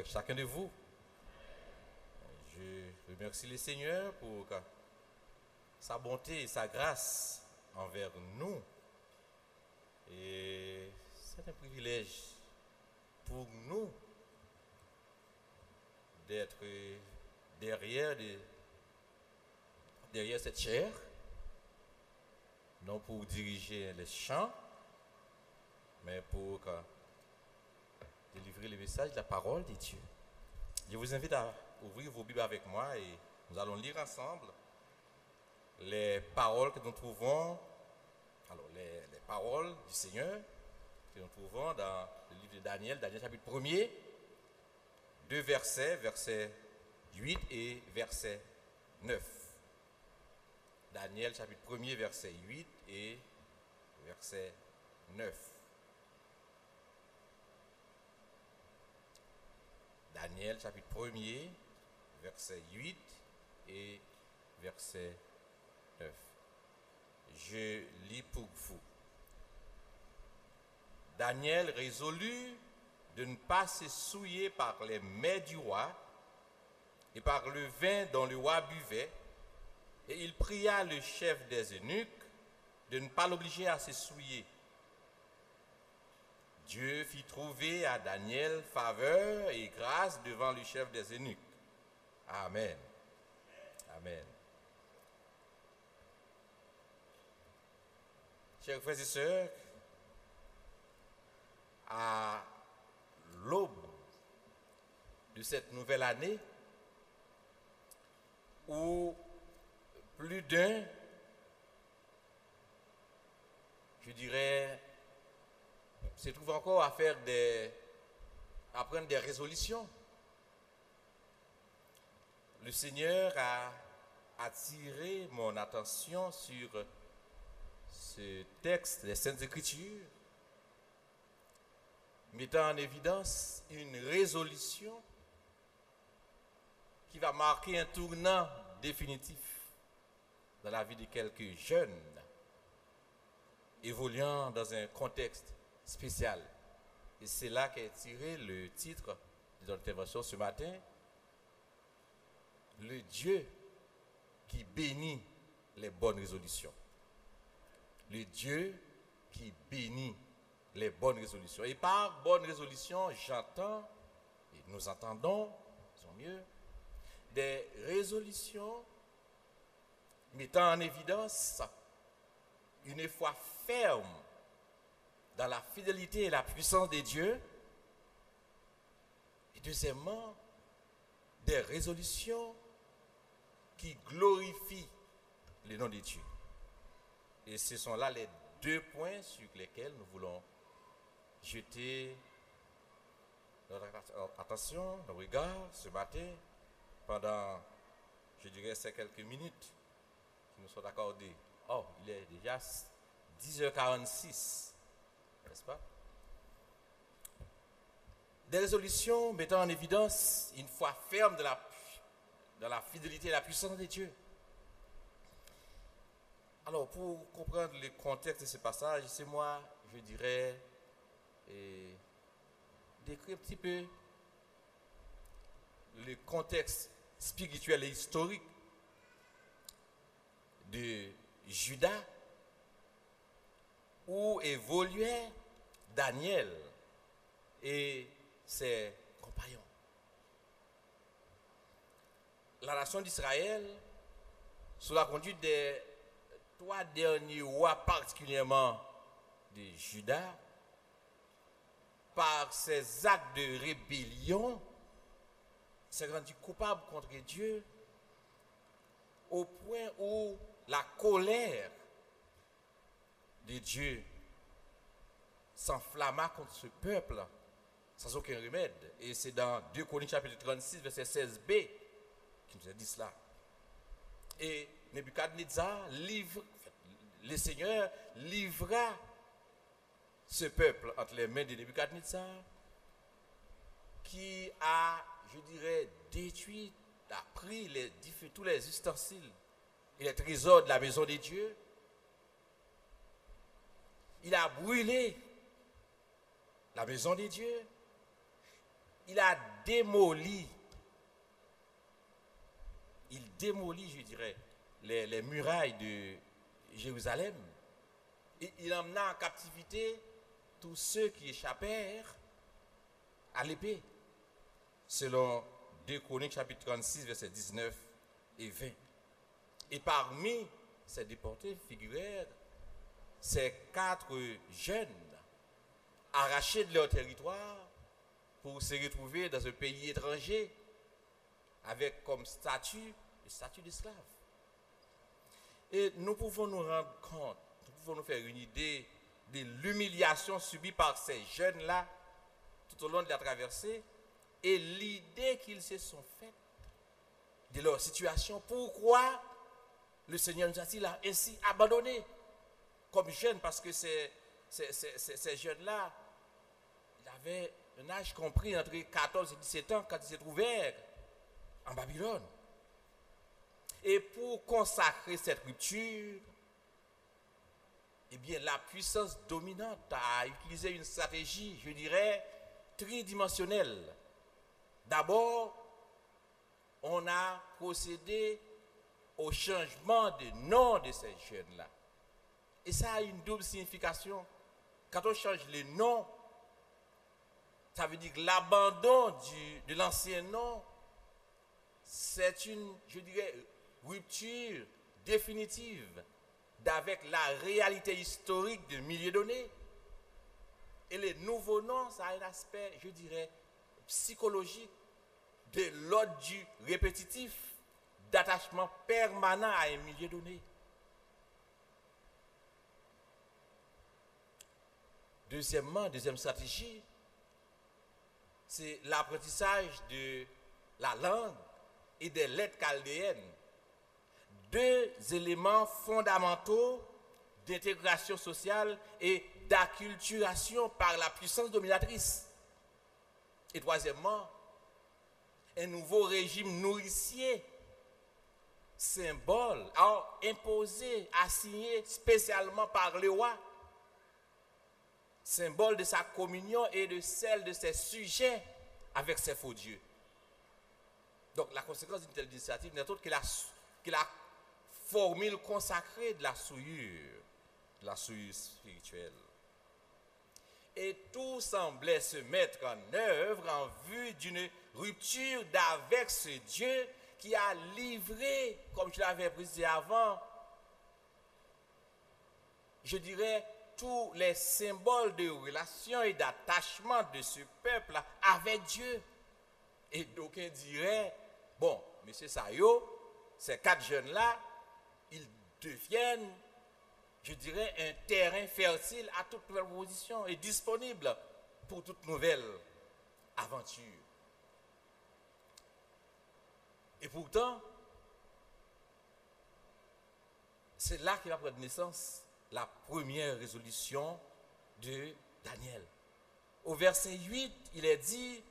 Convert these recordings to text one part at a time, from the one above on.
chacun de vous. Je remercie le Seigneur pour sa bonté et sa grâce envers nous. Et c'est un privilège pour nous d'être derrière cette chaire, non pour diriger les chants, mais pour délivrer le message de la parole de Dieu. Je vous invite à ouvrir vos Bibles avec moi et nous allons lire ensemble les paroles que nous trouvons, les paroles du Seigneur que nous trouvons dans le livre de Daniel, Daniel chapitre 1er, deux versets, versets 8 et verset 9. Daniel chapitre 1er, verset 8 et verset 9. Daniel chapitre 1er, verset 8 et verset 9. Je lis pour vous. Daniel résolut de ne pas se souiller par les mets du roi et par le vin dont le roi buvait, et il pria le chef des eunuques de ne pas l'obliger à se souiller. Dieu fit trouver à Daniel faveur et grâce devant le chef des eunuques. Amen. Amen. Chers frères et sœurs, à l'aube de cette nouvelle année, où plus d'un, je dirais, se trouve encore à prendre des résolutions. Le Seigneur a attiré mon attention sur ce texte des Saintes Écritures, mettant en évidence une résolution qui va marquer un tournant définitif dans la vie de quelques jeunes évoluant dans un contexte spécial. Et c'est là qu'est tiré le titre de notre intervention ce matin, le Dieu qui bénit les bonnes résolutions. Le Dieu qui bénit les bonnes résolutions. Et par bonnes résolutions, j'entends, et nous entendons, sont mieux, des résolutions mettant en évidence une foi ferme dans la fidélité et la puissance de Dieu. Et deuxièmement, des résolutions qui glorifient le nom de Dieu. Et ce sont là les deux points sur lesquels nous voulons jeter notre attention, notre regard ce matin pendant, je dirais, ces quelques minutes qui nous sont accordées. Oh, il est déjà 10h46, n'est-ce pas? Des résolutions mettant en évidence une foi ferme dans la fidélité et la puissance de Dieu. Alors, pour comprendre le contexte de ce passage, c'est moi, je dirais, décrire un petit peu le contexte spirituel et historique de Juda, où évoluait Daniel et ses compagnons. La nation d'Israël, sous la conduite des trois derniers rois, particulièrement de Juda, par ses actes de rébellion, s'est rendu coupable contre Dieu au point où la colère de Dieu s'enflamma contre ce peuple sans aucun remède. Et c'est dans 2 Chroniques chapitre 36, verset 16b qui nous a dit cela. Et Nebuchadnezzar le Seigneur livra ce peuple entre les mains de Nebuchadnezzar, qui a, je dirais, détruit, a pris tous les ustensiles et les trésors de la maison de Dieu. Il a brûlé la maison de Dieu. Il a démoli, je dirais, les murailles de Jérusalem. Et il emmena en captivité tous ceux qui échappèrent à l'épée, selon 2 Chroniques chapitre 36, versets 19 et 20. Et parmi ces déportés figurèrent ces 4 jeunes arrachés de leur territoire pour se retrouver dans un pays étranger avec comme statut le statut d'esclave. Et nous pouvons nous rendre compte, nous pouvons nous faire une idée de l'humiliation subie par ces jeunes-là tout au long de la traversée et l'idée qu'ils se sont faite de leur situation. Pourquoi le Seigneur nous a-t-il ainsi abandonnés comme jeunes? Parce que ces jeunes-là, ils avaient un âge compris entre 14 et 17 ans quand ils se trouvèrent en Babylone. Et pour consacrer cette rupture, eh bien, la puissance dominante a utilisé une stratégie, je dirais, tridimensionnelle. D'abord, on a procédé au changement de nom de ces jeunes-là. Et ça a une double signification. Quand on change les noms, ça veut dire que l'abandon de l'ancien nom, c'est une, je dirais, rupture définitive d'avec la réalité historique de milieu donné. Et les nouveaux noms, ça a un aspect, je dirais, psychologique, de l'ordre du répétitif, d'attachement permanent à un milieu donné. Deuxièmement, deuxième stratégie, c'est l'apprentissage de la langue et des lettres chaldéennes. 2 éléments fondamentaux d'intégration sociale et d'acculturation par la puissance dominatrice. Et troisièmement, un nouveau régime nourricier, symbole, imposé, assigné spécialement par le roi, symbole de sa communion et de celle de ses sujets avec ses faux dieux. Donc la conséquence d'une telle initiative n'est autre que la formule consacrée de la souillure spirituelle. Et tout semblait se mettre en œuvre en vue d'une rupture d'avec ce Dieu qui a livré, comme je l'avais précisé avant, je dirais, tous les symboles de relation et d'attachement de ce peuple avec Dieu. Et d'aucuns diraient, bon, M. Sayo, ces 4 jeunes-là, ils deviennent, je dirais, un terrain fertile à toute nouvelle proposition et disponible pour toute nouvelle aventure. Et pourtant, c'est là qu'il va prendre naissance la première résolution de Daniel. Au verset 8, il est dit,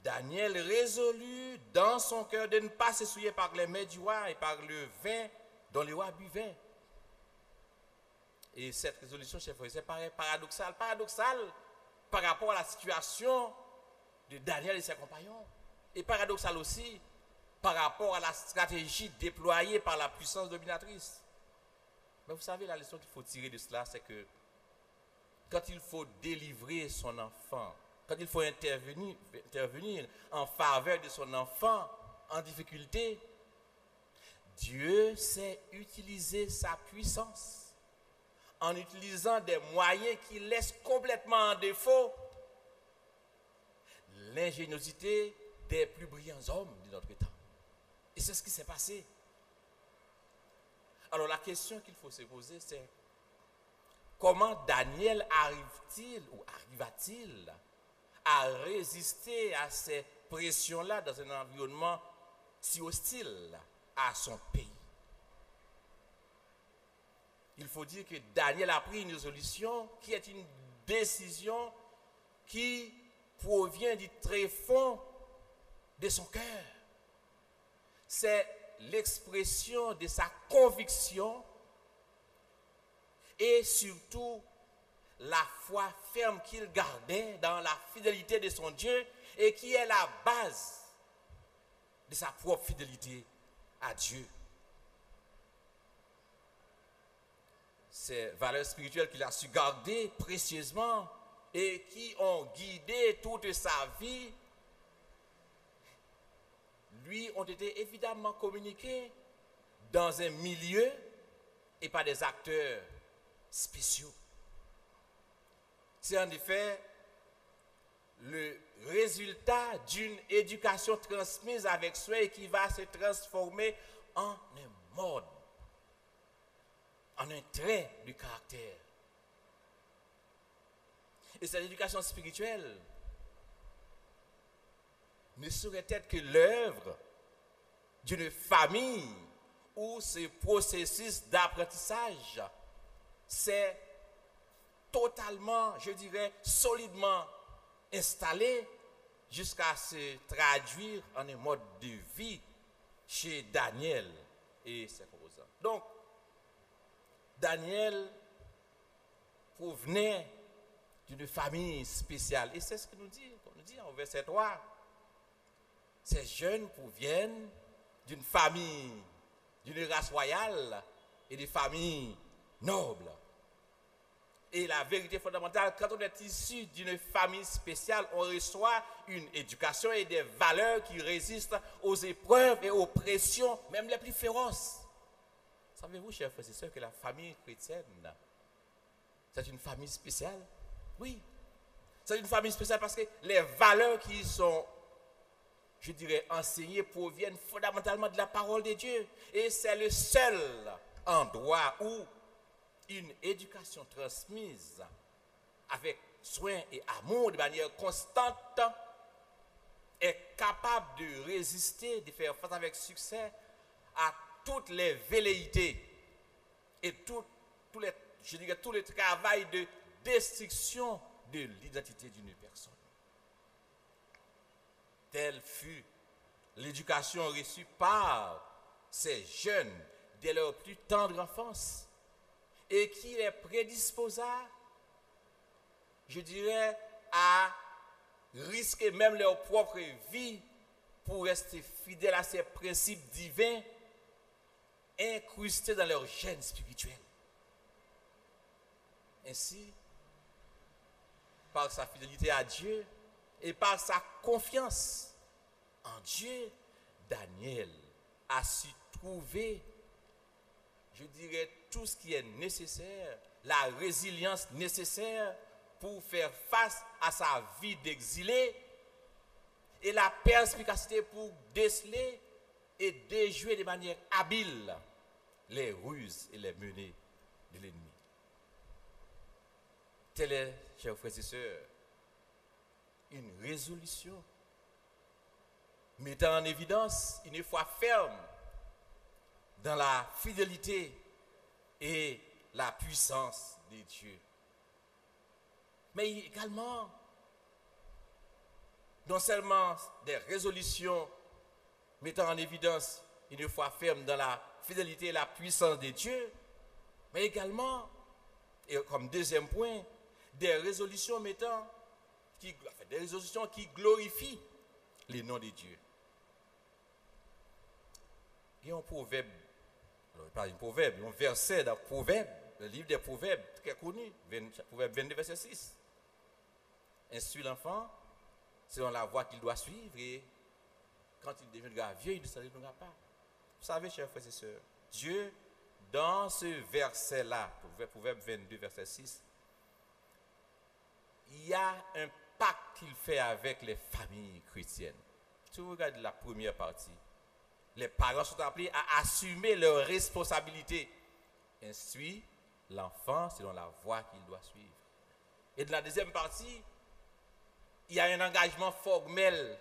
Daniel résolut dans son cœur de ne pas s'essuyer par les mets du roi et par le vin dont le roi buvait. Et cette résolution, chers frères, c'est paradoxal par rapport à la situation de Daniel et ses compagnons. Et paradoxal aussi par rapport à la stratégie déployée par la puissance dominatrice. Mais vous savez, la leçon qu'il faut tirer de cela, c'est que quand il faut délivrer son enfant, quand il faut intervenir en faveur de son enfant en difficulté, Dieu sait utiliser sa puissance en utilisant des moyens qui laissent complètement en défaut l'ingéniosité des plus brillants hommes de notre temps. Et c'est ce qui s'est passé. Alors la question qu'il faut se poser, c'est comment Daniel arriva-t-il à résister à ces pressions-là dans un environnement si hostile à son pays? Il faut dire que Daniel a pris une résolution qui est une décision qui provient du tréfonds de son cœur. C'est l'expression de sa conviction et surtout la foi ferme qu'il gardait dans la fidélité de son Dieu et qui est la base de sa propre fidélité à Dieu. Ces valeurs spirituelles qu'il a su garder précieusement et qui ont guidé toute sa vie, lui ont été évidemment communiquées dans un milieu et par des acteurs spéciaux. C'est en effet le résultat d'une éducation transmise avec soin et qui va se transformer en un mode, en un trait du caractère. Et cette éducation spirituelle ne saurait être que l'œuvre d'une famille où ce processus d'apprentissage s'est totalement, je dirais, solidement installé jusqu'à se traduire en un mode de vie chez Daniel et ses composants. Donc, Daniel provenait d'une famille spéciale. Et c'est ce que nous dit, comme nous dit en verset 3. Ces jeunes proviennent d'une famille, d'une race royale et des familles nobles. Et la vérité fondamentale, quand on est issu d'une famille spéciale, on reçoit une éducation et des valeurs qui résistent aux épreuves et aux pressions, même les plus féroces. Savez-vous, chers frères et sœurs, que la famille chrétienne, c'est une famille spéciale? Oui. C'est une famille spéciale parce que les valeurs qui sont, je dirais, enseignées proviennent fondamentalement de la parole de Dieu. Et c'est le seul endroit où une éducation transmise avec soin et amour de manière constante est capable de résister, de faire face avec succès à toutes les velléités et tout le travail de destruction de l'identité d'une personne. Telle fut l'éducation reçue par ces jeunes dès leur plus tendre enfance et qui les prédisposa, je dirais, à risquer même leur propre vie pour rester fidèles à ces principes divins incrustés dans leur gène spirituel. Ainsi, par sa fidélité à Dieu et par sa confiance en Dieu, Daniel a su trouver, je dirais, tout ce qui est nécessaire, la résilience nécessaire pour faire face à sa vie d'exilé et la perspicacité pour déceler et déjouer de manière habile les ruses et les menées de l'ennemi. Telle est, chers frères et sœurs, une résolution mettant en évidence une foi ferme dans la fidélité et la puissance de Dieu. Mais également, non seulement des résolutions mettant en évidence une foi ferme dans la fidélité et la puissance de Dieu, mais également, et comme deuxième point, des résolutions qui glorifient les noms de Dieu. Il y a un proverbe, pas un proverbe, un verset dans Proverbe, le livre des Proverbes, très connu, Proverbe 22, verset 6. Instruit l'enfant selon la voie qu'il doit suivre et quand il deviendra vieux, il ne s'en détournera pas. Vous savez, chers frères et sœurs, Dieu, dans ce verset-là, Proverbe 22, verset 6, il y a un pacte qu'il fait avec les familles chrétiennes. Si vous regardez la première partie, les parents sont appelés à assumer leurs responsabilités. Instruit l'enfant selon la voie qu'il doit suivre. Et de la deuxième partie, il y a un engagement formel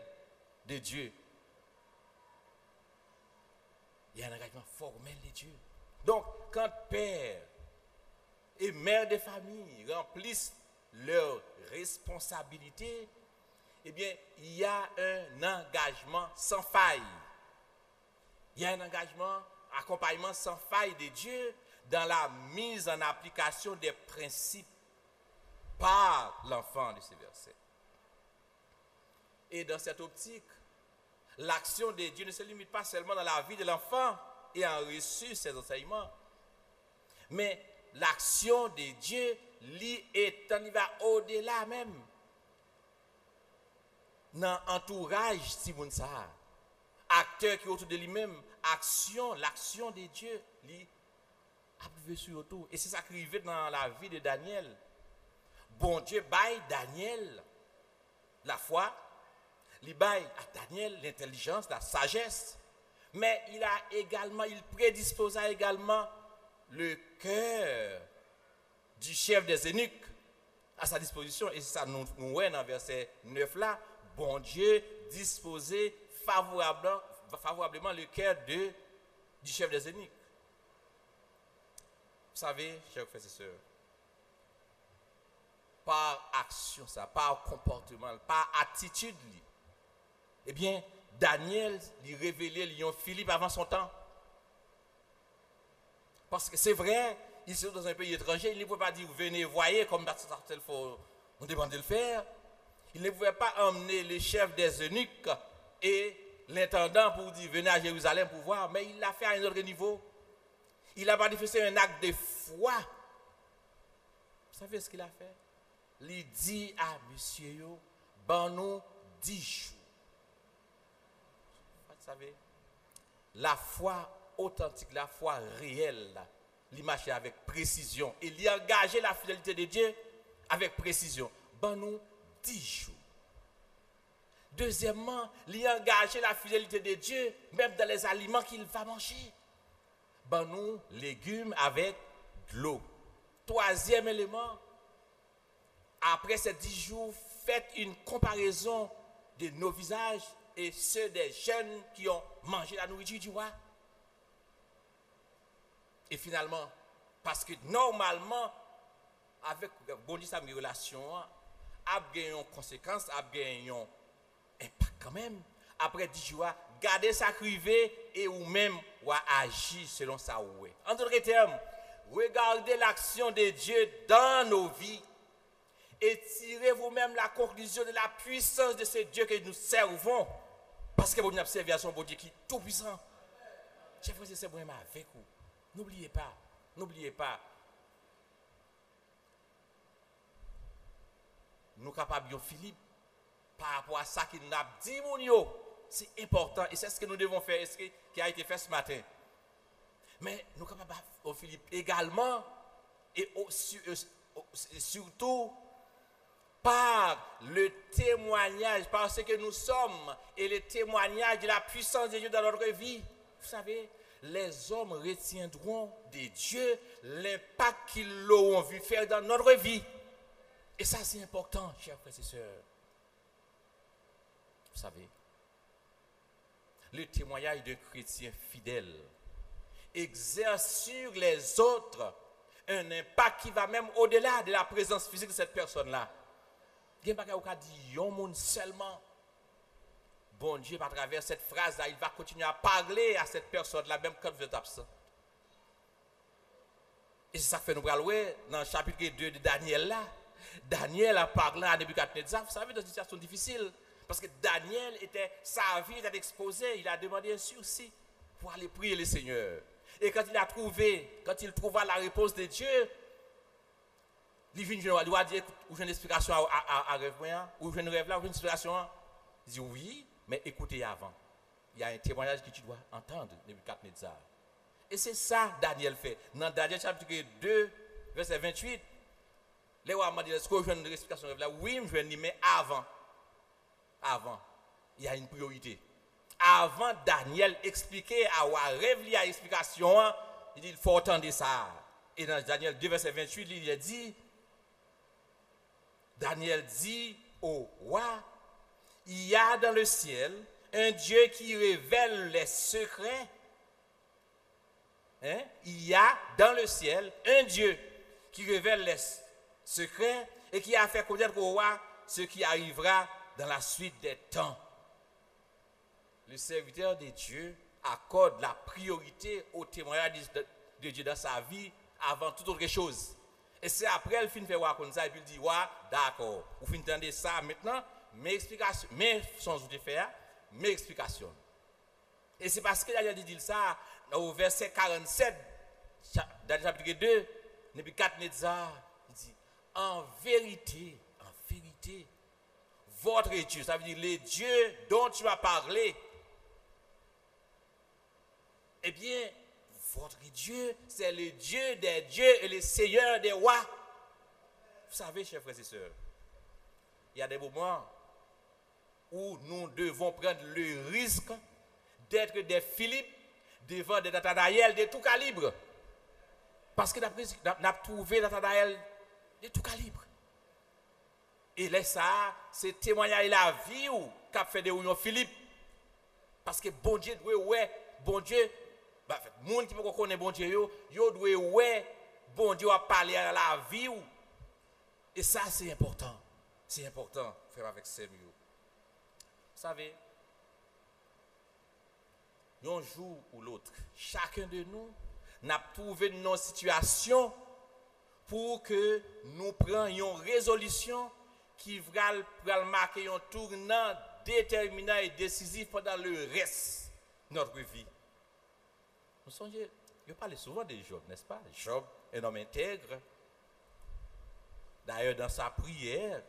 de Dieu. Il y a un engagement formel de Dieu. Donc, quand père et mère de famille remplissent leurs responsabilités, eh bien, il y a un engagement sans faille. Il y a un engagement, accompagnement sans faille de Dieu dans la mise en application des principes par l'enfant de ces versets. Et dans cette optique, l'action de Dieu ne se limite pas seulement dans la vie de l'enfant ayant reçu ses enseignements, mais l'action de Dieu, il va au-delà même. Dans l'entourage, si vous savez, acteur qui est autour de lui-même, l'action de Dieu, lui, a sur autour. Et c'est ça qui arrive dans la vie de Daniel. Bon Dieu baille Daniel la foi, il baille à Daniel l'intelligence, la sagesse, mais il prédisposa également le cœur du chef des eunuques à sa disposition. Et c'est ça nous voyons dans verset 9 là, bon Dieu disposait favorablement le cœur du chef des eunuques. Vous savez, chers frères et sœurs, par action, ça, par comportement, par attitude, eh bien, Daniel lui révélait Lion Philippe avant son temps. Parce que c'est vrai, il se trouve dans un pays étranger, il ne pouvait pas dire venez, voyez, comme on demande de le faire. Il ne pouvait pas emmener le chef des eunuques et l'intendant pour dire venez à Jérusalem pour voir, mais il l'a fait à un autre niveau. Il a manifesté un acte de foi. Vous savez ce qu'il a fait? Il dit à monsieur yo, ben nous 10 jours. Vous savez, la foi authentique, la foi réelle, il marchait avec précision. Il a engagé la fidélité de Dieu avec précision. Ben nous 10 jours. Deuxièmement, il a engagé la fidélité de Dieu même dans les aliments qu'il va manger. Ben nous légumes avec de l'eau. Troisième élément, après ces 10 jours, faites une comparaison de nos visages et ceux des jeunes qui ont mangé la nourriture du roi. Et finalement, parce que normalement, avec bon Dieu, ça mes relations, a une conséquence, a un impact quand même. Après 10 jours, gardez ça crivé et ou même ou agir selon ça. En d'autres termes, regardez l'action de Dieu dans nos vies et tirez vous-même la conclusion de la puissance de ce Dieu que nous servons. Parce que vous avez servi à son bon Dieu qui est tout puissant. J'ai fait ce problème avec vous. N'oubliez pas, n'oubliez pas. Nous capables de Philippe par rapport à ça qu'il nous a dit, c'est important et c'est ce que nous devons faire, ce qui a été fait ce matin. Mais nous sommes capables de Philippe également et surtout par le témoignage, par ce que nous sommes et le témoignage de la puissance de Dieu dans notre vie. Vous savez, les hommes retiendront de Dieu l'impact qu'ils l'auront vu faire dans notre vie. Et ça, c'est important, chers frères et sœurs. Vous savez, le témoignage d'un chrétien fidèle exerce sur les autres un impact qui va même au-delà de la présence physique de cette personne-là. Il n'y a pas de dire un monde seulement. Bon Dieu, à travers cette phrase-là, il va continuer à parler à cette personne-là, même quand vous êtes absent. Et c'est ça que fait nous parler dans le chapitre 2 de Daniel là. Daniel a parlé à Nebuchadnezzar, vous savez, dans une situation difficile. Parce que Daniel sa vie était exposée, il a demandé un sursis pour aller prier le Seigneur. Et quand il trouva la réponse de Dieu, il doit dire, ou j'ai une explication à rêve, ou j'ai une rêve là, ou j'ai une explication. Il dit oui, mais écoutez avant. Il y a un témoignage que tu dois entendre, Nebuchadnezzar. Et c'est ça Daniel fait. Dans Daniel chapitre 2, verset 28, les rois m'ont dit, est-ce que je veux une explication rêve là? Oui, je veux une, mais avant, il y a une priorité. Avant Daniel expliquer à rêve, il y a une explication, il dit il faut entendre ça. Et dans Daniel 2, verset 28, il dit, Daniel dit au roi, il y a dans le ciel un Dieu qui révèle les secrets. Il y a dans le ciel un Dieu qui révèle les secrets et qui a fait connaître au roi ce qui arrivera dans la suite des temps. Le serviteur de Dieu accorde la priorité au témoignage de Dieu dans sa vie avant toute autre chose. Et c'est après le fin fait voir comme ça et puis il dit d'accord, vous finissez entendre ça maintenant, mes explications, mes sans de faire, mes explications. Et c'est parce que Daniel dit ça, au verset 47, dans le chapitre 2, depuis 4 Netzar, il dit, en vérité, votre Dieu, ça veut dire les dieux dont tu as parlé, eh bien, votre Dieu, c'est le Dieu des dieux et le Seigneur des rois. Vous savez, chers frères et sœurs, il y a des moments où nous devons prendre le risque d'être des Philippe devant des Nathanaël de tout calibre. Parce que nous avons trouvé Nathanaël de tout calibre. Et là, ça, c'est témoignage la vie ou qu'a fait de union Philippe. Parce que bon Dieu doit, ouais, bon Dieu, bah, monde qui me connaît bon Dieu, yo doit, ouais, bon Dieu a parlé à la vie ou. Et ça, c'est important. C'est important, frère, avec ces mieux. Vous savez, un jour ou l'autre, chacun de nous n'a trouvé nos situations pour que nous prenions une résolution qui va marquer un tournant déterminant et décisif pendant le reste de notre vie. Vous songez, je parle souvent de Job, n'est-ce pas? Job, un homme intègre. D'ailleurs, dans sa prière,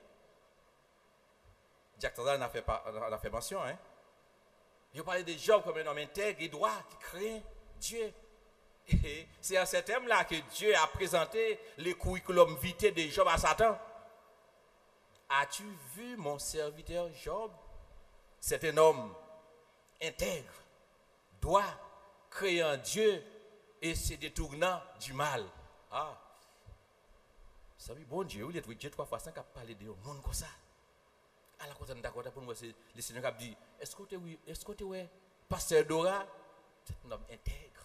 Jack Tandal en a fait mention. Hein? Je parlais de Job comme un homme intègre et droit qui craint Dieu. Et c'est à ce thème-là que Dieu a présenté le curriculum vitae de Job à Satan. As-tu vu mon serviteur Job? C'est un homme intègre, droit, créant Dieu et se détournant du mal. Ah, vous savez, bon Dieu, il y a Dieu 3 fois 5 a parlé de monde comme ça. Alors, quand on est d'accord pour nous, c'est le Seigneur qui a dit, est-ce que tu es pasteur Dora? C'est un homme intègre,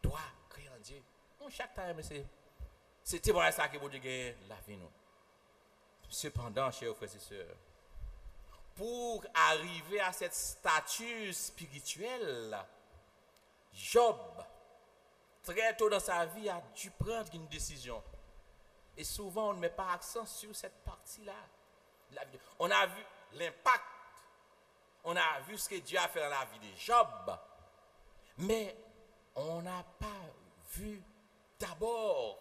droit, créant Dieu. Chaque temps, c'est témoignage ça que vous dites la vie nous. Cependant, chers frères et sœurs, pour arriver à cette statue spirituelle, Job, très tôt dans sa vie, a dû prendre une décision. Et souvent, on ne met pas accent sur cette partie-là. On a vu l'impact, on a vu ce que Dieu a fait dans la vie de Job, mais on n'a pas vu d'abord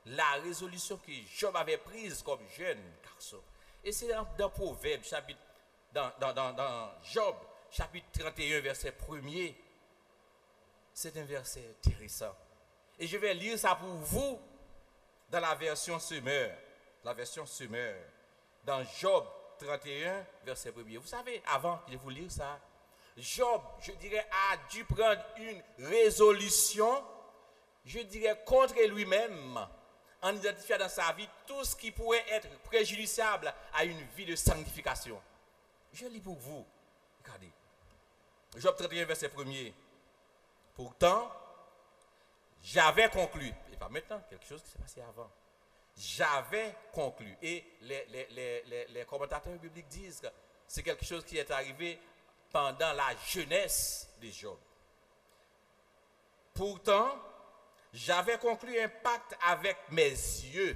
la résolution que Job avait prise comme jeune garçon. Et c'est dans Proverbe, dans Job, chapitre 31, verset 1er. C'est un verset intéressant. Et je vais lire ça pour vous dans la version Semeur. La version Semeur. Dans Job 31, verset 1er. Vous savez, avant que je vous lire ça, Job, je dirais, a dû prendre une résolution, je dirais, contre lui-même, en identifiant dans sa vie tout ce qui pourrait être préjudiciable à une vie de sanctification. Je lis pour vous. Regardez. Job 31, verset 1er. Pourtant, j'avais conclu, et pas maintenant, quelque chose qui s'est passé avant. J'avais conclu, et les commentateurs bibliques disent que c'est quelque chose qui est arrivé pendant la jeunesse de Job. Pourtant, j'avais conclu un pacte avec mes yeux.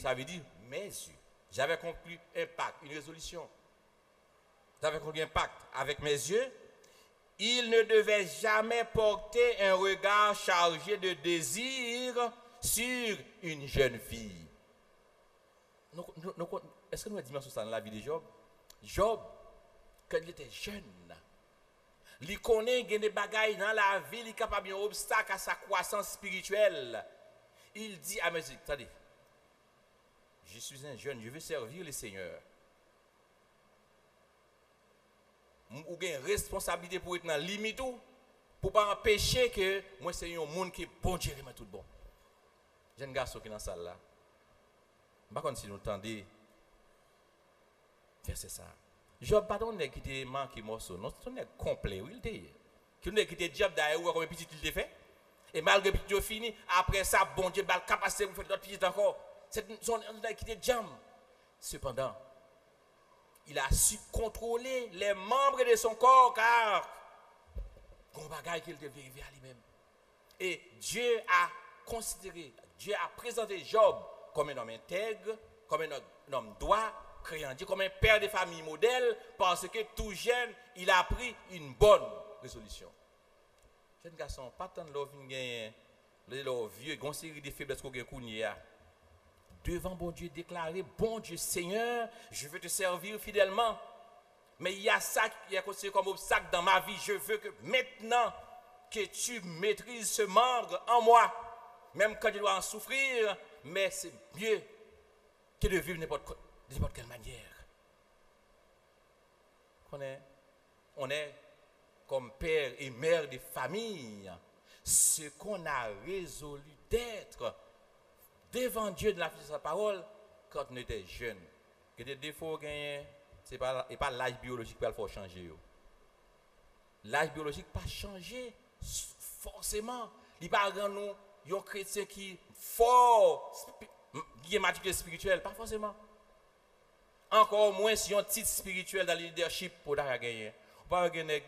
Ça veut dire mes yeux. J'avais conclu un pacte, une résolution. J'avais conclu un pacte avec mes yeux. Il ne devait jamais porter un regard chargé de désir sur une jeune fille. Est-ce que nous avons dit ça dans la vie de Job? Job, quand il était jeune, il connaît des bagailles dans la vie, il est capable d'un obstacle à sa croissance spirituelle. Il dit à mes yeux, attendez, je suis un jeune, je veux servir le Seigneur. Ou bien une responsabilité pour être dans la limite, pour ne pas empêcher que moi c'est un monde qui est bon Dieu, mais tout bon. J'ai un garçon qui est dans la salle là. Je ne sais pas si nous entendez. C'est ça. Job, pardon, n'est qui était manqué morceau. Non, c'est un complet, oui, il était. Qui n'est qui était job d'ailleurs, comme un petit il était fait. Et malgré que petit fini, après ça, bon Dieu, la capacité de faire d'autres petits encore. C'est son qui était jam. Cependant, il a su contrôler les membres de son corps, car bon bagaille qu'il devait vivre à lui-même. Et Dieu a considéré, Dieu a présenté Job comme un homme intègre, comme un homme droit, créant Dieu, comme un père de famille modèle, parce que tout jeune, il a pris une bonne résolution. Jeune garçon, pas tant de l'offre gagner, leur vieux, une série de faiblesses qu'on a. Devant bon Dieu, déclarer, bon Dieu Seigneur, je veux te servir fidèlement. Mais il y a ça qui est considéré comme obstacle dans ma vie. Je veux que maintenant que tu maîtrises ce membre en moi, même quand je dois en souffrir, mais c'est mieux que de vivre de n'importe quelle manière. On est comme père et mère de famille, ce qu'on a résolu d'être devant Dieu de la de sa parole quand on était jeune. Que des défauts gagnés, ce n'est pas l'âge biologique qui va le faire changer. L'âge biologique pas changer forcément. Il ne va pas rendre nous un chrétien qui est fort, qui est maturité spirituelle, pas forcément. Encore moins si on a un titre spirituel dans le leadership pour gagner. On va gagner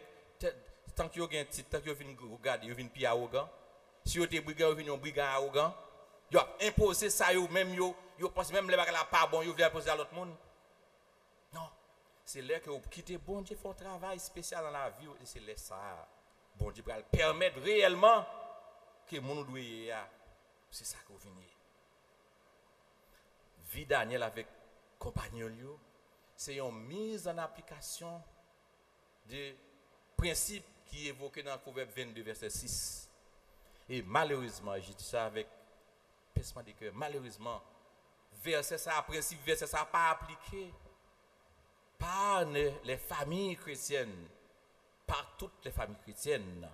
tant qu'il y a un titre, tant qu'il y a une regarde, il y a une pied arrogant. Si vous êtes brigand, vous êtes un brigand arrogant. Vous imposé ça, même vous pensez même que ce n'est pas bon, vous voulez imposer à l'autre monde. Non. C'est là que vous quittez bon Dieu, fait un travail spécial dans la vie. Et c'est là ça. Bon Dieu va permettre réellement que le monde doit. C'est ça que vous venez. Vie Daniel avec compagnon, c'est une mise en application des principes qui est évoqué dans le Proverbe 22, verset 6. Et malheureusement, j'ai dit ça avec pincement de cœur, malheureusement, verset ça, principe verset ça, pas appliqué par les familles chrétiennes, par toutes les familles chrétiennes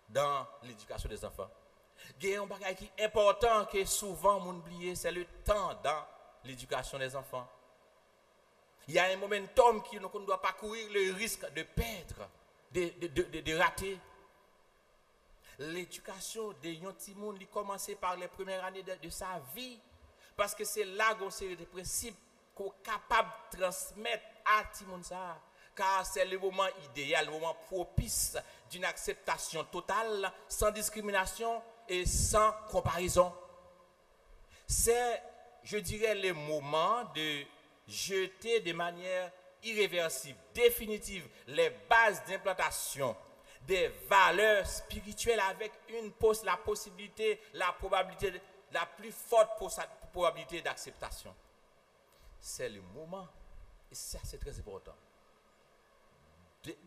dans l'éducation des enfants. Il y a un bagage qui est important que souvent on oublie, c'est le temps dans l'éducation des enfants. Il y a un momentum qui ne doit pas courir le risque de perdre, de rater. L'éducation de yon ti moun li commence par les premières années de sa vie. Parce que c'est là qu'on série de principes qu'on est capable de transmettre à ti moun ça. Car c'est le moment idéal, le moment propice d'une acceptation totale, sans discrimination et sans comparaison. C'est, je dirais, le moment de jeter de manière irréversible, définitive, les bases d'implantation des valeurs spirituelles avec la possibilité, la probabilité, la plus forte probabilité d'acceptation. C'est le moment, et ça c'est très important,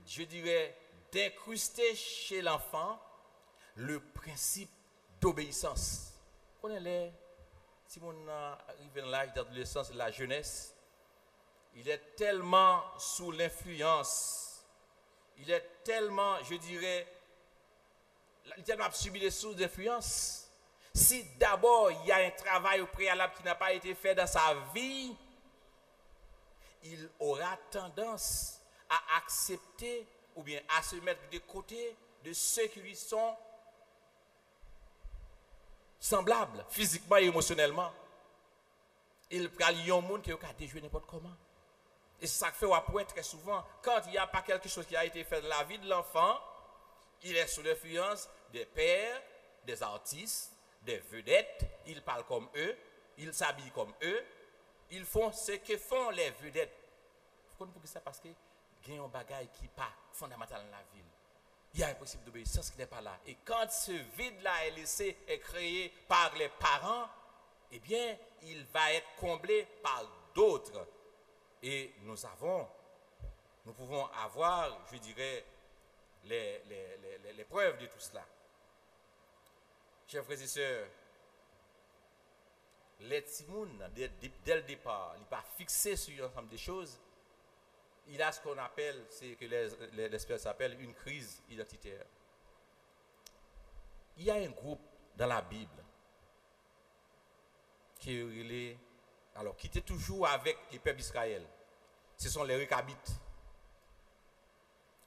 je dirais, d'incruster chez l'enfant le principe d'obéissance. Vous connaissez, si on arrive dans l'âge d'adolescence et de la jeunesse, il est tellement sous l'influence, il est tellement, je dirais, il est tellement subi des sources d'influence. Si d'abord il y a un travail au préalable qui n'a pas été fait dans sa vie, il aura tendance à accepter ou bien à se mettre de côté de ceux qui lui sont semblables, physiquement et émotionnellement. Il prend un monde qui a déjoué n'importe comment. Et c'est ça que fait après très souvent, quand il n'y a pas quelque chose qui a été fait dans la vie de l'enfant, il est sous l'influence des pères, des artistes, des vedettes, ils parlent comme eux, ils s'habillent comme eux, ils font ce que font les vedettes. Vous comprenez ça parce qu'il y a un bagage qui n'est pas fondamental dans la ville. Il y a un principe d'obéissance qui n'est pas là. Et quand ce vide-là est laissé et créé par les parents, eh bien, il va être comblé par d'autres. Et nous pouvons avoir, je dirais, les preuves de tout cela. Chers frères et sœurs, les timouns, dès le départ, il n'est pas fixé sur un ensemble de choses. Il a ce qu'on appelle, c'est que les experts s'appellent une crise identitaire. Il y a un groupe dans la Bible qui était toujours avec les peuples d'Israël. Ce sont les Rechabites.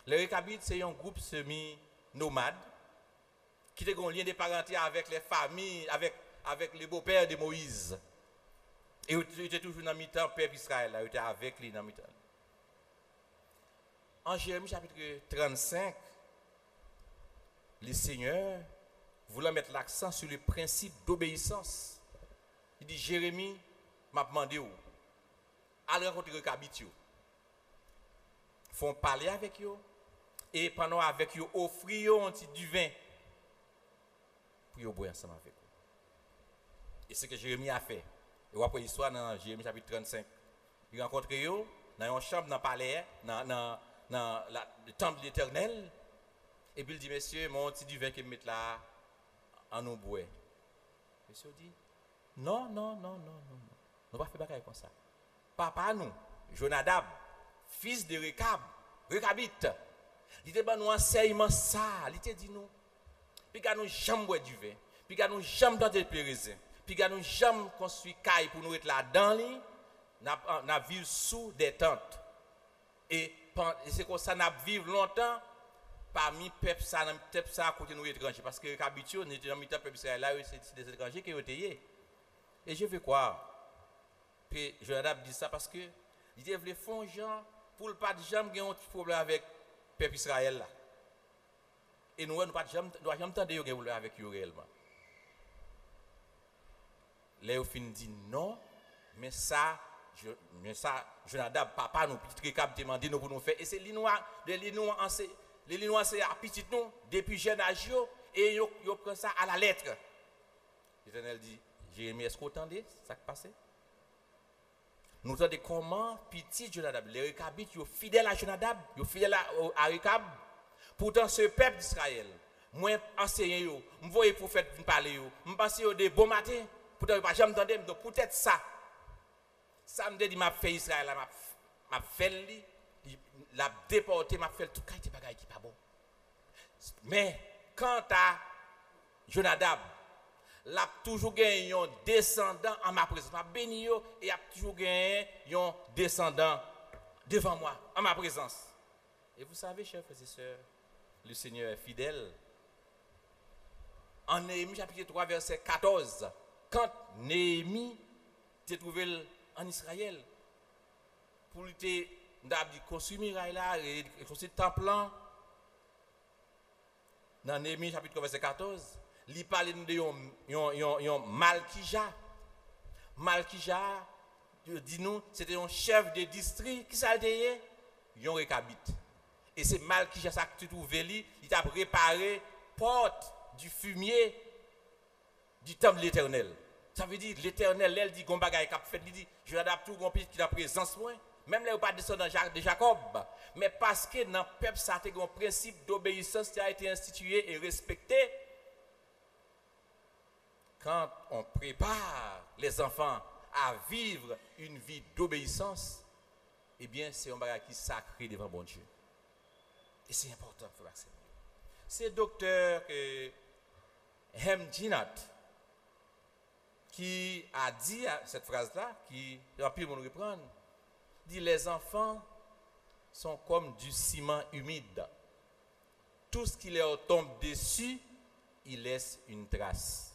Les Rechabites, c'est un groupe semi-nomade qui a un lien de parenté avec les familles, avec les beaux-pères de Moïse. Et il était toujours dans le mi-temps, peuple d'Israël, il était avec lui dans le mi-temps. En Jérémie chapitre 35, le Seigneur voulant mettre l'accent sur le principe d'obéissance. Il dit, Jérémie m'a demandé où? à rencontrer Rekabit, font parler avec eux, et pendant avec eux, offrir un petit du vin pour boire ensemble avec eux. Et c'est ce que Jérémie a fait. Et après l'histoire dans Jérémie chapitre 35, il rencontre eux dans une chambre dans le palais, dans le temple de l'Éternel, et puis il dit, monsieur, mon petit du vin que je mets là, en nous boire. Monsieur dit, non, non, non, non, non, non. Nous ne pas faire bagaille comme ça. Papa nous, Jonadab, fils de Rekabit, il était dans nous enseignement ça, il était dit nous, puis qu'il nous jamais boire du vin, puis qu'il nous jamais dans des raisin, puis qu'il nous jamais construit caille pour nous être là dans lui, n'a vivre sous des tentes. Et c'est comme ça n'a vivre longtemps parmi peuple ça à côté nous étrangers parce que Rekabit n'était dans le peuple Israël là c'est des étrangers qui étaient. Et je veux croire que Jonadab dit ça parce que il voulait faire gens pour pas de jamais avoir un problème avec peuple Israël là. Et nous pas jamais entendre de problème avec eux réellement. Léo fin dit non, mais ça Jonadab papa nous petit Rekab demandé nous pour nous faire et c'est les Linois c'est à petit nous depuis jeune âge et yo prend ça à la lettre. L'Éternel dit Jérémie, est-ce que vous entendez ça qui passe? Nous entendons comment petit Jonadab, les Rekabit, ils sont fidèles à Jonadab, ils sont fidèles à Rekab. Pourtant, ce peuple d'Israël, moi, enseignant, je vois les prophètes parler, je pense qu'ils ont des bons matins. Pourtant, je n'ai pas jamais entendu, donc peut-être ça. Ça me dit, m'a fait Israël, m'a fait l'a déporté, m'a fait tout cas de bagaille qui pas bon. Mais quant à Jonadab, l'a toujours gagné un descendant en ma présence. Ma béni et a toujours gagné un descendant devant moi, en ma présence. Et vous savez, chers frères et sœurs, le Seigneur est fidèle. En Néhémie chapitre 3, verset 14, quand Néhémie s'est trouvé en Israël, pour lui construire Mirail là, et construire le temple là, dans Néhémie chapitre 3, verset 14, il parle de Malkija. Malkija, dis-nous, c'était un chef de district qui s'est dit, un Rekabit. Et c'est Malkija ça que tu trouves, il t'a préparé porte du fumier du temple de l'Éternel. Ça veut dire l'Éternel, elle dit, Gombagaï cap fait, il dit, je l'adapte tout petit qui la présence moi. Même là, il pas descendant de Jacob. Mais parce que dans le peuple, ça a été un principe d'obéissance qui a été institué et respecté. Quand on prépare les enfants à vivre une vie d'obéissance, eh bien, c'est un bagage qui est sacré devant bon Dieu. Et c'est important, il faut l'accepter. C'est docteur Hemdinat qui a dit cette phrase-là, qui a pu me reprendre, dit les enfants sont comme du ciment humide. Tout ce qui leur tombe dessus, il laisse une trace.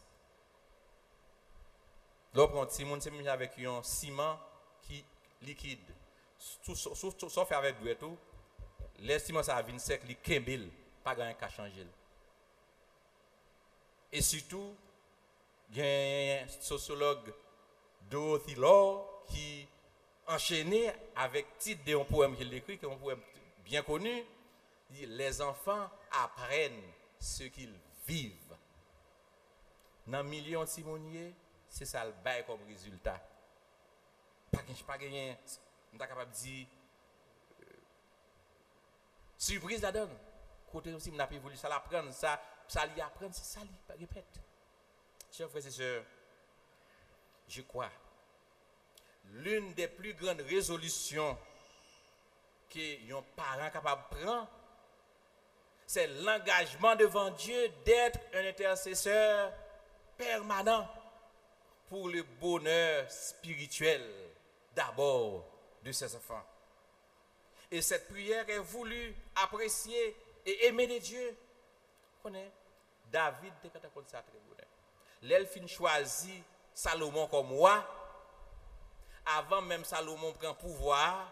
Lorsqu'on c'est mis avec un ciment qui liquide, sauf avec du tout, les ciments ça vient sec, il kembel, pas grand qu'à changer. Et surtout, il y a un sociologue Dorothy Law qui enchaîné avec titre d'un poème qu'il écrit, qui est un poème bien connu, dit les enfants apprennent ce qu'ils vivent. Dans millions de simoniers, c'est ça le bail comme résultat. Pas gagné, on est capable de dire surprise la donne. Côté aussi, on a pas voulu ça l'apprendre, ça l'y apprendre, c'est ça l'y répète. Chers frères et sœurs, je crois, l'une des plus grandes résolutions que un parent capable de prendre, c'est l'engagement devant Dieu d'être un intercesseur permanent pour le bonheur spirituel d'abord de ses enfants. Et cette prière est voulue, appréciée et aimée de Dieu. Vous connaissez, David, dès que tu as ça très bonheur. L'elfine choisit Salomon comme roi. Avant même Salomon prend pouvoir,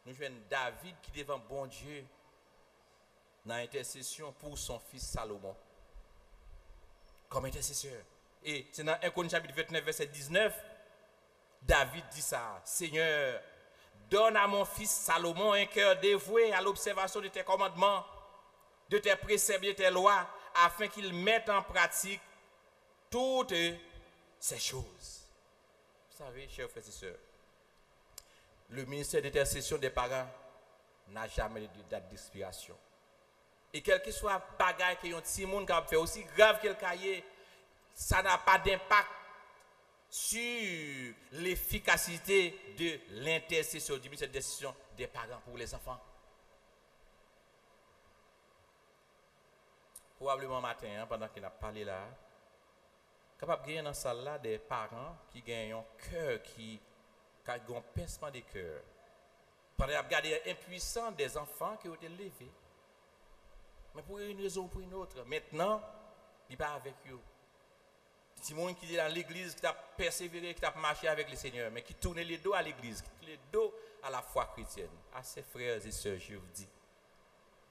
nous jouons David qui devant bon Dieu dans l'intercession pour son fils Salomon. Comme intercesseur. Et c'est dans 1 Corinthiens chapitre 29, verset 19, David dit ça, Seigneur, donne à mon fils Salomon un cœur dévoué à l'observation de tes commandements, de tes préceptes, de tes lois, afin qu'il mette en pratique toutes ces choses. Vous savez, chers frères et sœurs, le ministère d'intercession des parents n'a jamais de date d'expiration. Et quel que soit le bagage que un petit monde qui a fait, aussi grave que le cahier, ça n'a pas d'impact sur l'efficacité de l'intercession, du ministère d'intercession des parents pour les enfants. Probablement matin, pendant qu'il a parlé là, capable de gagner dans la salle là des parents qui gagnent un cœur qui a un pincement de cœur. Pendant qu'il a regardé impuissant des enfants qui ont été levés. Mais pour une raison ou pour une autre, maintenant, il n'est pas avec eux. C'est monde qui est dans l'église, qui a persévéré, qui a marché avec le Seigneur, mais qui tourne les dos à l'église, qui tourne les dos à la foi chrétienne. À ses frères et sœurs, je vous dis,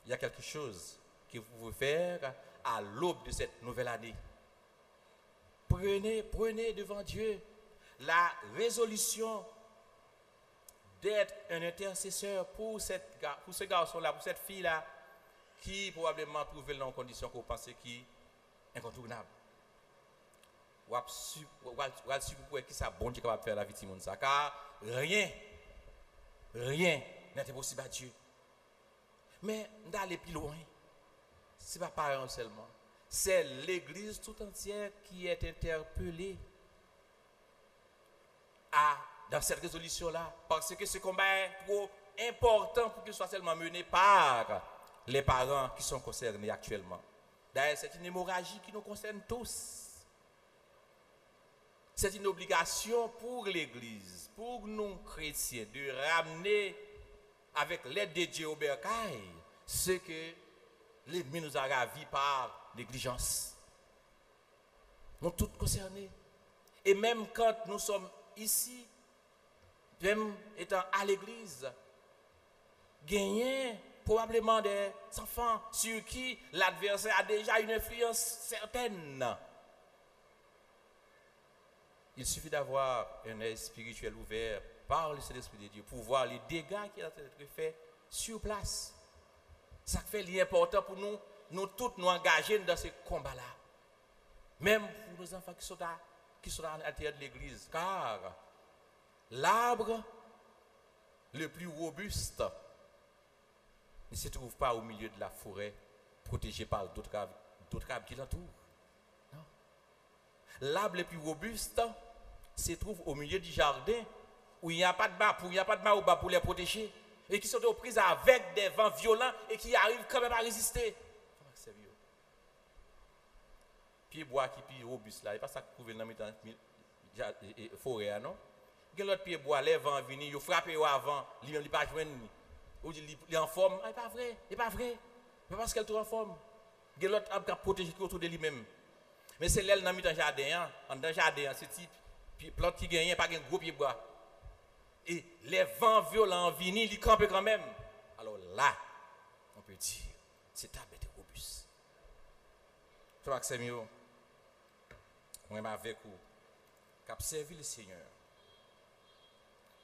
il y a quelque chose que vous pouvez faire à l'aube de cette nouvelle année. Prenez devant Dieu la résolution d'être un intercesseur pour ce garçon-là, pour cette fille-là, qui probablement trouve dans une condition que vous pensez qui est incontournable. Ou qui ça bon Dieu capable de faire la vie de monde ça, car rien n'est possible à Dieu. Mais d'aller plus loin, ce n'est pas parents seulement, c'est l'église tout entière qui est interpellée dans cette résolution-là, parce que ce combat est trop important pour qu'il soit seulement mené par les parents qui sont concernés actuellement. D'ailleurs, c'est une hémorragie qui nous concerne tous. C'est une obligation pour l'Église, pour nous chrétiens, de ramener avec l'aide de Dieu au bercail ce que l'ennemi nous a ravi par négligence. Nous sommes tous concernés. Et même quand nous sommes ici, même étant à l'église, gagnez probablement des enfants sur qui l'adversaire a déjà une influence certaine. Il suffit d'avoir un œil spirituel ouvert par le Saint-Esprit de Dieu pour voir les dégâts qui ont été faits sur place. Ça fait l'important pour nous tous nous engager dans ce combat-là. Même pour nos enfants qui sont à l'intérieur de l'église. Car l'arbre le plus robuste ne se trouve pas au milieu de la forêt, protégé par d'autres arbres qui l'entourent. Non. L'arbre le plus robuste se trouve au milieu du jardin, où il n'y a pas de bas, au bas pour les protéger, et qui sont aux prises avec des vents violents et qui arrivent quand même à résister. Pied bois qui est plus robuste là, et pas ça que vous trouvez dans la forêt, non? Il y a l'autre pied bois, les vents viennent, ils frappent avant, il n'est pas joindre. Ou il est en forme, il n'est pas vrai, il n'est pas vrai. Mais parce qu'elle est en forme. Il y a l'autre arbre qui a protégé autour de lui-même. Mais c'est l'aile dans le jardin, c'est type plante qui gagne, pas un gros pied bois. Et les vents violents viennent, ils campent quand même. Alors là, on peut dire, cet arbre est robuste. Tu vois que c'est mieux. On est avec vous. Cap servir le Seigneur.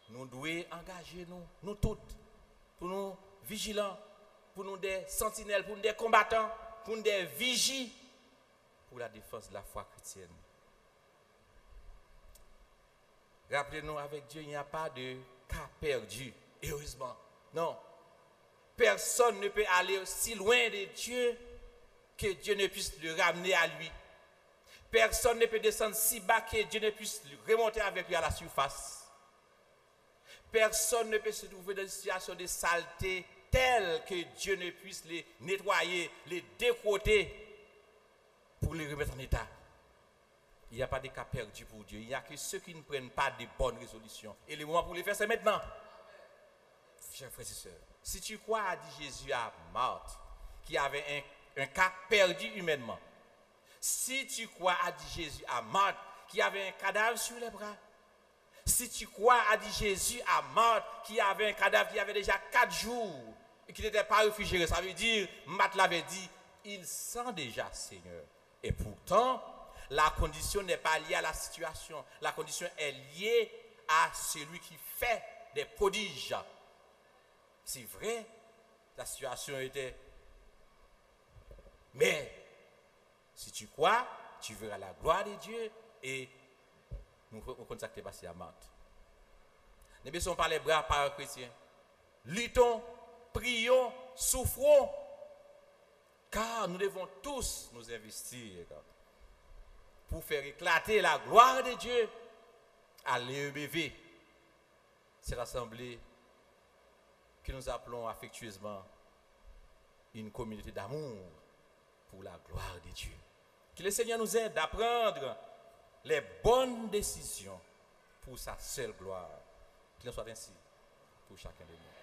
Nous devons engager nous toutes, pour nous vigilants, pour nous des sentinelles, pour nous des combattants, pour nous des vigies, pour la défense de la foi chrétienne. Rappelez-nous, avec Dieu, il n'y a pas de cas perdu, heureusement. Non. Personne ne peut aller si loin de Dieu que Dieu ne puisse le ramener à lui. Personne ne peut descendre si bas que Dieu ne puisse le remonter avec lui à la surface. Personne ne peut se trouver dans une situation de saleté telle que Dieu ne puisse les nettoyer, les décroter pour les remettre en état. Il n'y a pas de cas perdu pour Dieu. Il n'y a que ceux qui ne prennent pas de bonnes résolutions. Et le moment pour les faire, c'est maintenant. Chers frères et sœurs, si tu crois, a dit Jésus à Marthe, qui avait un cas perdu humainement. Si tu crois, a dit Jésus à Marthe, qui avait un cadavre sur les bras. Si tu crois, a dit Jésus à Marthe, qui avait un cadavre qui avait déjà 4 jours et qui n'était pas réfrigéré. Ça veut dire, Marthe l'avait dit, il sent déjà, Seigneur. Et pourtant, la condition n'est pas liée à la situation. La condition est liée à celui qui fait des prodiges. C'est vrai, la situation était. Mais si tu crois, tu verras la gloire de Dieu et nous contacter passer à Marthe. Ne baissons pas les bras par un chrétien. Luttons, prions, souffrons, car nous devons tous nous investir pour faire éclater la gloire de Dieu à l'EBV, cette assemblée que nous appelons affectueusement une communauté d'amour pour la gloire de Dieu. Que le Seigneur nous aide à prendre les bonnes décisions pour sa seule gloire. Qu'il en soit ainsi pour chacun de nous.